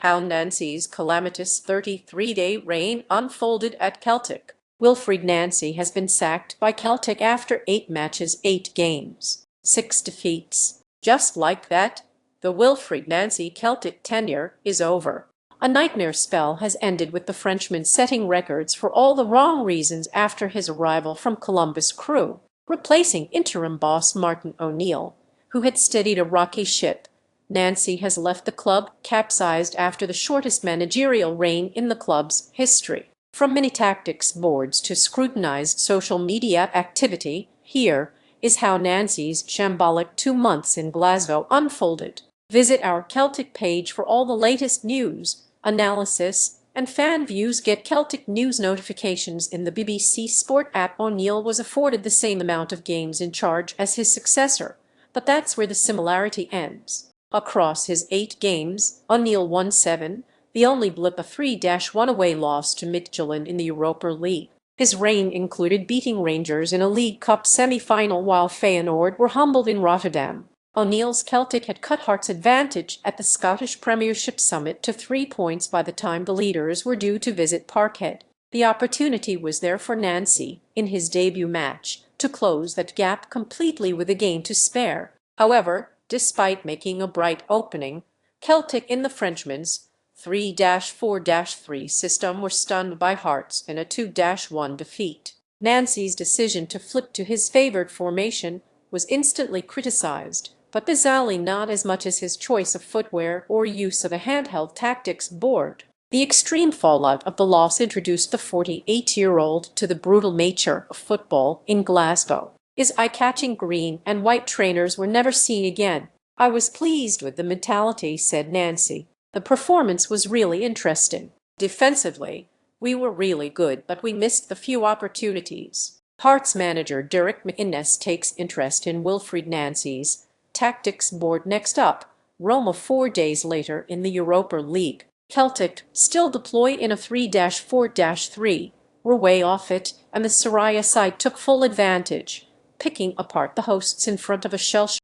How Nancy's calamitous 33-day reign unfolded at Celtic. Wilfried Nancy has been sacked by Celtic after 8 matches, 8 games, 6 defeats. Just like that, the Wilfried Nancy Celtic tenure is over. A nightmare spell has ended with the Frenchman setting records for all the wrong reasons after his arrival from Columbus Crew, replacing interim boss Martin O'Neill, who had steadied a rocky ship. Nancy has left the club capsized after the shortest managerial reign in the club's history. From many tactics boards to scrutinized social media activity, here is how Nancy's shambolic 2 months in Glasgow unfolded. Visit our Celtic page for all the latest news, analysis, and fan views. Get Celtic news notifications in the BBC Sport app. O'Neill was afforded the same amount of games in charge as his successor, but that's where the similarity ends. Across his 8 games, O'Neill won 7, the only blip a 3-1 away loss to Midtjylland in the Europa League. His reign included beating Rangers in a League Cup semi-final while Feyenoord were humbled in Rotterdam. O'Neill's Celtic had cut Hearts' advantage at the Scottish Premiership summit to 3 points by the time the leaders were due to visit Parkhead. The opportunity was there for Nancy, in his debut match, to close that gap completely with a game to spare. However, despite making a bright opening, Celtic in the Frenchman's 3-4-3 system were stunned by Hearts in a 2-1 defeat. Nancy's decision to flip to his favored formation was instantly criticized, but bizarrely not as much as his choice of footwear or use of a handheld tactics board. The extreme fallout of the loss introduced the 48-year-old to the brutal nature of football in Glasgow. His eye-catching green and white trainers were never seen again. "I was pleased with the mentality," said Nancy. "The performance was really interesting. Defensively, we were really good, but we missed the few opportunities." Hearts manager Derek McInnes takes interest in Wilfried Nancy's tactics board. Next up, Roma 4 days later in the Europa League. Celtic, still deployed in a 3-4-3, were way off it, and the Soraya side took full advantage, picking apart the hosts in front of a shell